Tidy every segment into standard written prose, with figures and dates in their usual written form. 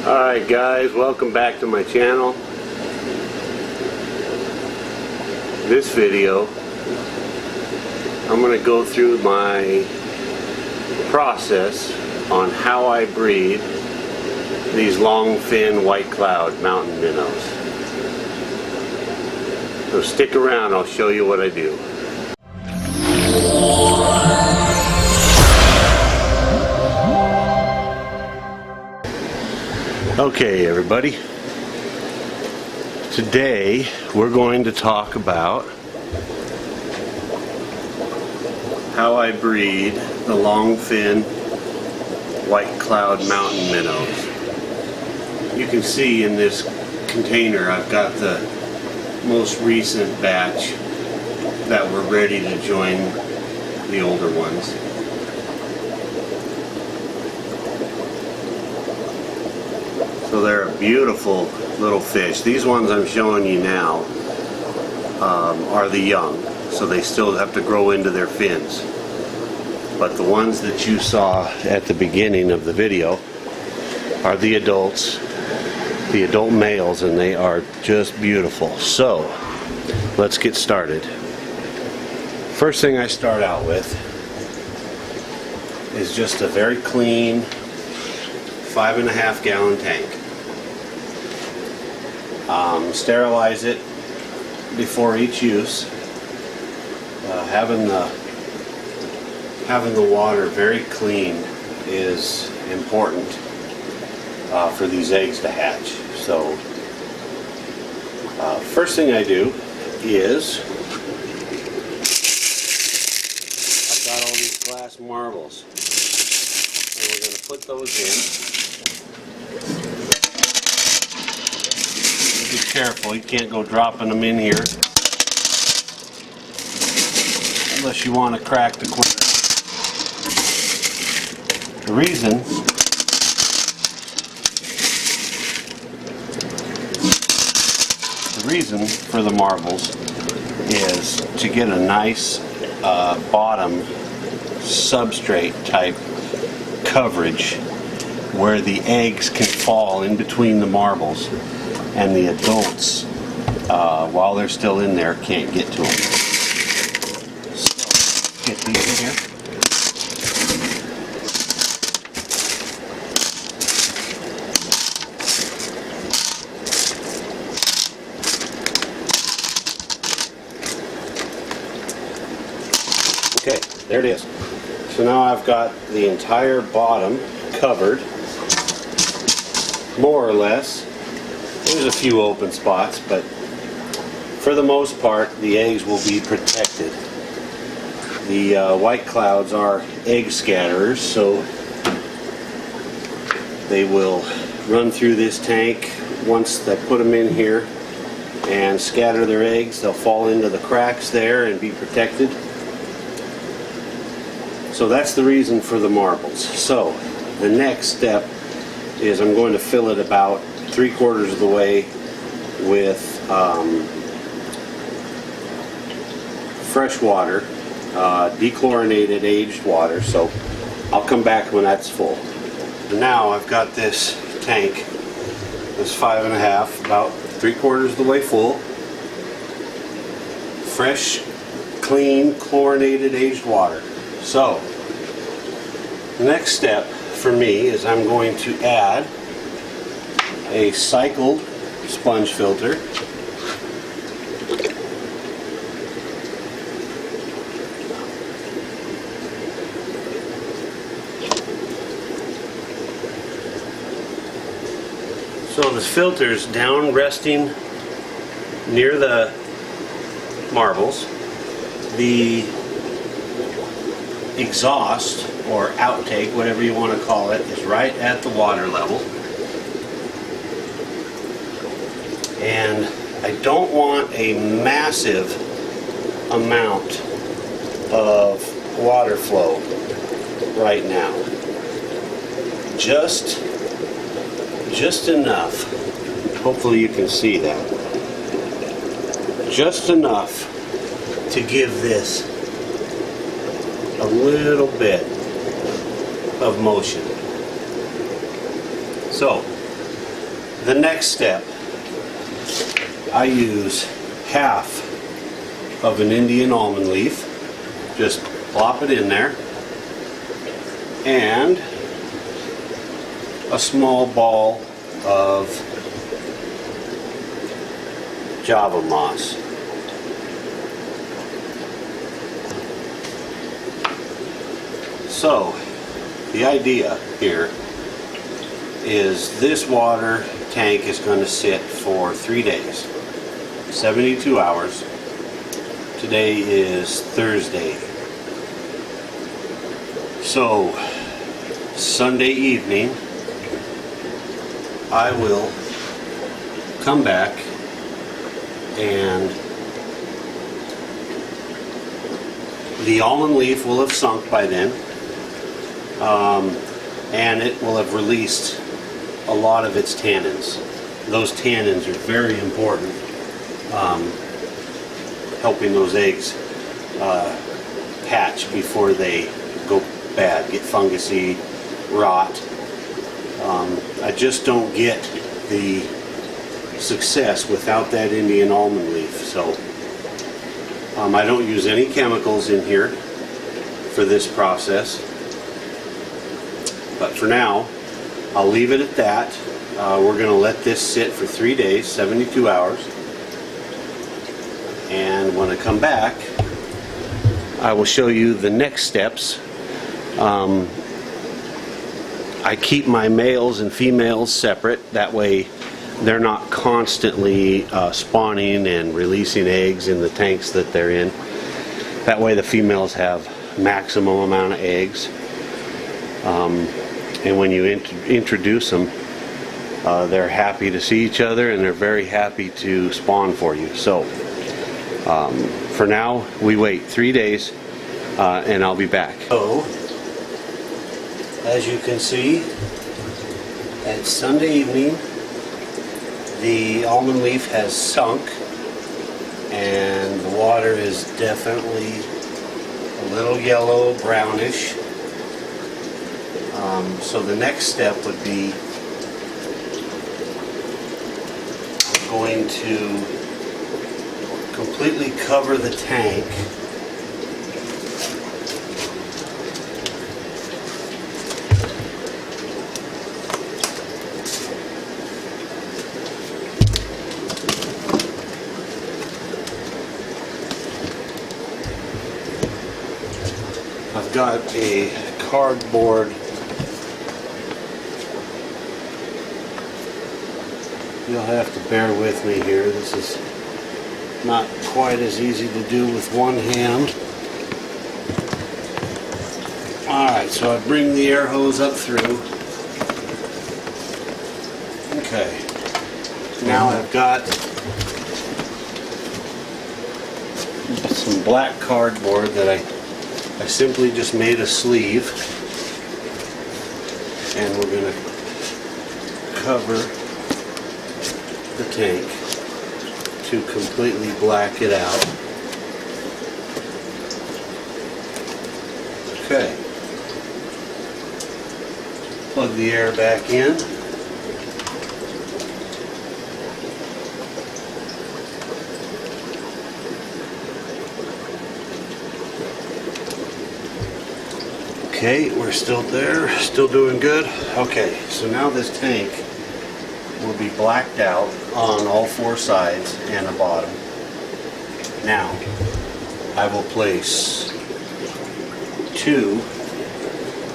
Alright guys, welcome back to my channel. This video, I'm going to go through my process on how I breed these Longfin Whitecloud mountain minnows. So stick around, I'll show you what I do. Okay everybody, today we're going to talk about how I breed the Longfin Whitecloud mountain minnows. You can see in this container I've got the most recent batch that were ready to join the older ones. So they're a beautiful little fish. These ones I'm showing you now are the young, so they still have to grow into their fins. But the ones that you saw at the beginning of the video are the adults, the adult males, and they are just beautiful. So let's get started. First thing I start out with is just a very clean 5.5 gallon tank. Sterilize it before each use. Having the water very clean is important for these eggs to hatch. So first thing I do is I've got all these glass marbles, and we're going to put those in. Be careful, you can't go dropping them in here unless you want to crack the quitter. The reason for the marbles is to get a nice bottom substrate type coverage where the eggs can fall in between the marbles and the adults, while they're still in there, can't get to them. So, get these in here. Okay, there it is. So now I've got the entire bottom covered, more or less. There's a few open spots, but for the most part the eggs will be protected. The Whiteclouds are egg scatterers, so they will run through this tank once they put them in here and scatter their eggs. They'll fall into the cracks there and be protected. So that's the reason for the marbles. So the next step is I'm going to fill it about 3/4 of the way with fresh water, dechlorinated aged water. So I'll come back when that's full. Now I've got this tank, this 5.5, about 3/4 of the way full. Fresh, clean, chlorinated aged water. So the next step for me is I'm going to add a cycled sponge filter. So the filter's down resting near the marbles. The exhaust or outtake, whatever you want to call it, is right at the water level. And I don't want a massive amount of water flow right now. Just enough. Hopefully you can see that. Just enough to give this a little bit of motion. So the next step, I use half of an Indian almond leaf. Just plop it in there, and a small ball of Java moss. So the idea here is this water tank is going to sit for 3 days, 72 hours. Today is Thursday. So Sunday evening I will come back and the almond leaf will have sunk by then, and it will have released a lot of its tannins. Those tannins are very important, helping those eggs hatch before they go bad, get fungusy, rot. I just don't get the success without that Indian almond leaf. So I don't use any chemicals in here for this process, but for now I'll leave it at that. We're going to let this sit for 3 days, 72 hours, and when I come back I will show you the next steps. I keep my males and females separate, that way they're not constantly spawning and releasing eggs in the tanks that they're in. That way the females have maximum amount of eggs, and when you introduce them, they're happy to see each other and they're very happy to spawn for you. So for now we wait 3 days and I'll be back. So as you can see, it's Sunday evening. The almond leaf has sunk and the water is definitely a little yellow brownish. So the next step would be going to completely cover the tank I've got a cardboard. You'll have to bear with me here. This is not quite as easy to do with one hand. Alright, so I bring the air hose up through. Okay. Now I've got some black cardboard that I simply just made a sleeve, and we're going to cover the tank to completely black it out. Okay. Plug the air back in. Okay, we're still there, still doing good. Okay, so now this tank will be blacked out on all 4 sides and the bottom. Now, I will place 2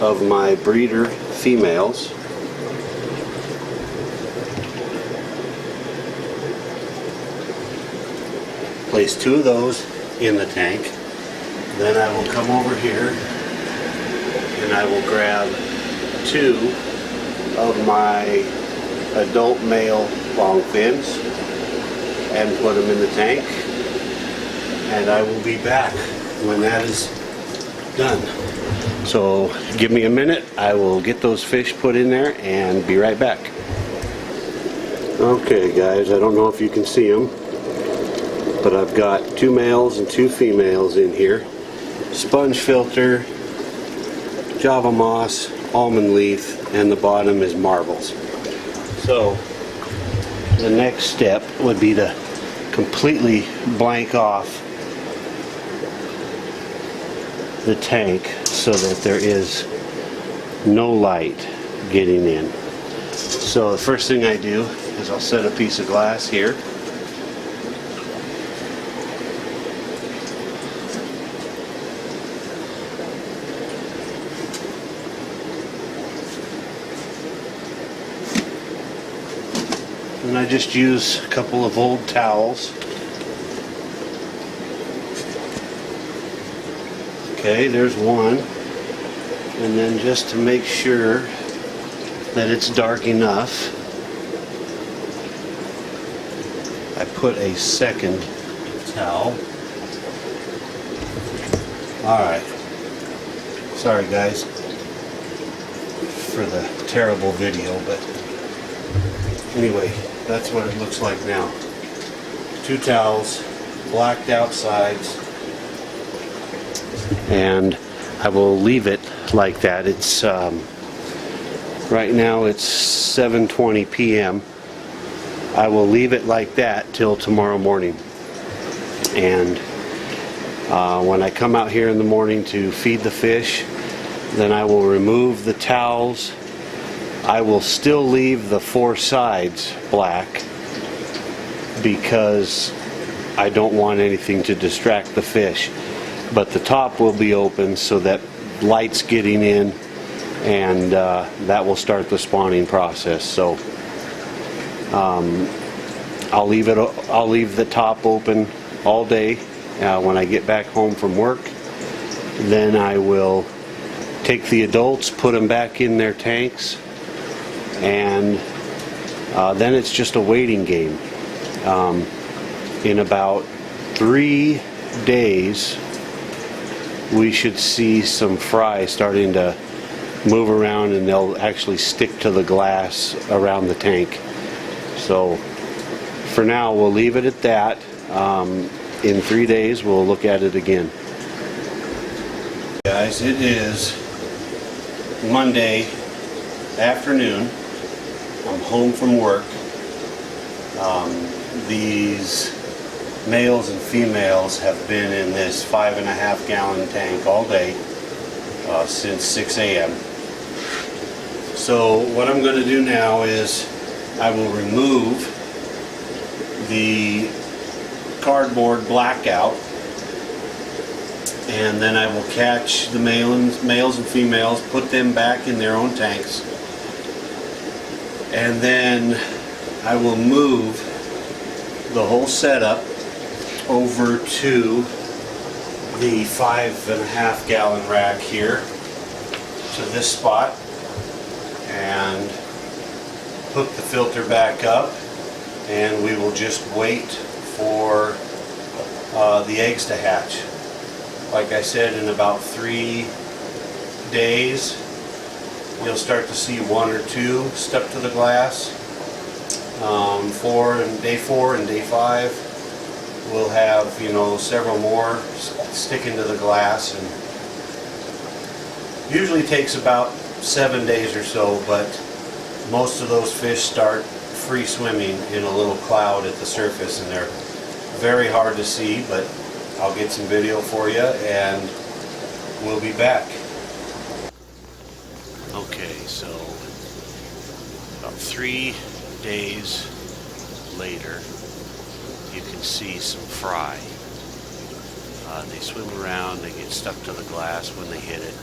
of my breeder females. Place 2 of those in the tank. Then I will come over here and I will grab 2 of my adult male longfins and put them in the tank, and I will be back when that is done. So give me a minute, I will get those fish put in there and be right back. Okay guys, I don't know if you can see them, but I've got 2 males and 2 females in here. Sponge filter, Java moss, almond leaf, and the bottom is marbles. So the next step would be to completely blank off the tank so that there is no light getting in. So the first thing I do is I'll set a piece of glass here. And I just use a couple of old towels. Okay, there's one. And then just to make sure that it's dark enough, I put a second towel. Alright. Sorry guys for the terrible video, but anyway, that's what it looks like now. 2 towels, blacked out sides, and I will leave it like that. It's right now it's 7:20 p.m. I will leave it like that till tomorrow morning, and when I come out here in the morning to feed the fish, then I will remove the towels. I will still leave the 4 sides black because I don't want anything to distract the fish, but the top will be open so that light's getting in, and that will start the spawning process. So I'll leave the top open all day. When I get back home from work, then I will take the adults, put them back in their tanks, and then it's just a waiting game. In about 3 days we should see some fry starting to move around, and they'll actually stick to the glass around the tank. So for now we'll leave it at that. In 3 days we'll look at it again. Guys, it is Monday afternoon. I'm home from work. These males and females have been in this 5.5 gallon tank all day since 6 a.m. So what I'm going to do now is I will remove the cardboard blackout, and then I will catch the males and females, put them back in their own tanks, and then I will move the whole setup over to the 5.5 gallon rack here to this spot and hook the filter back up, and we will just wait for the eggs to hatch. Like I said, in about 3 days you'll start to see 1 or 2 stuck to the glass. Day 4 and day 5 we'll have, you know, several more sticking to the glass, and usually takes about 7 days or so, but most of those fish start free swimming in a little cloud at the surface, and they're very hard to see, but I'll get some video for you and we'll be back. Okay, so about 3 days later you can see some fry. They swim around, they get stuck to the glass when they hit it.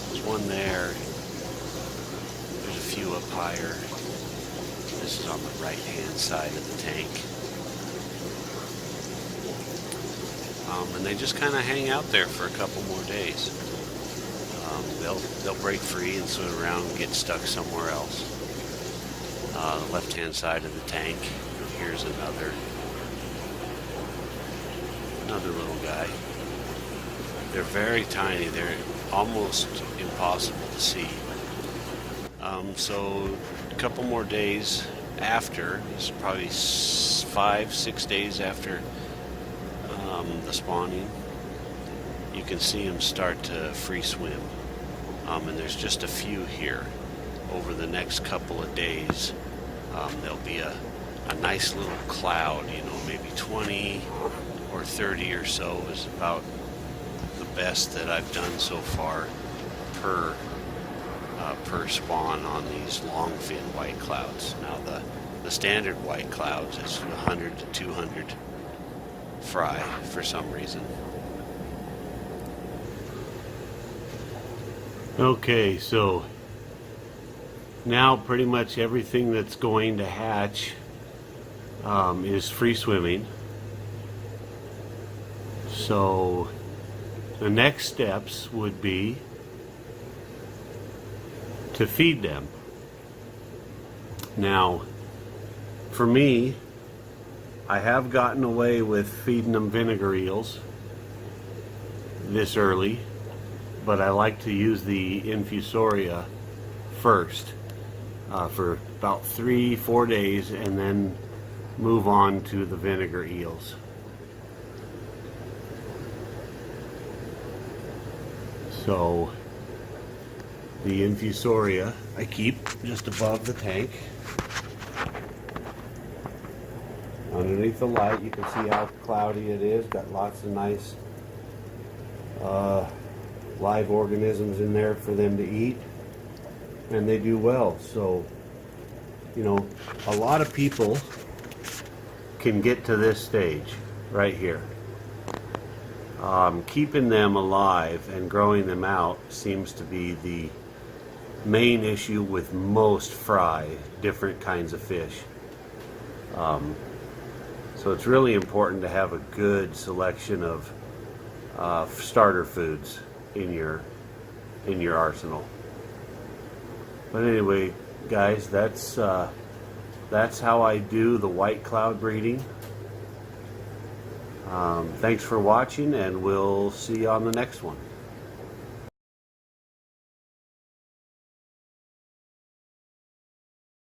There's one there, there's a few up higher. This is on the right hand side of the tank. And they just kind of hang out there for a couple more days. They'll break free and swim around and get stuck somewhere else. The left hand side of the tank, here's another little guy. They're very tiny, they're almost impossible to see. So a couple more days after, it's probably 5-6 days after the spawning, you can see them start to free swim, and there's just a few here. Over the next couple of days There'll be a nice little cloud, you know, maybe 20 or 30 or so is about the best that I've done so far per spawn on these longfin white clouds. Now the standard white clouds is 100 to 200 fry for some reason. Okay, so now pretty much everything that's going to hatch is free swimming. So the next steps would be to feed them. Now, for me, I have gotten away with feeding them vinegar eels this early, but I like to use the infusoria first for about 3-4 days and then move on to the vinegar eels. So the infusoria I keep just above the tank. Underneath the light you can see how cloudy it is. Got lots of nice live organisms in there for them to eat, and they do well. So, you know, a lot of people can get to this stage right here. Keeping them alive and growing them out seems to be the main issue with most fry, different kinds of fish. So it's really important to have a good selection of starter foods in your arsenal. But anyway, guys, that's how I do the white cloud breeding. Thanks for watching, and we'll see you on the next one.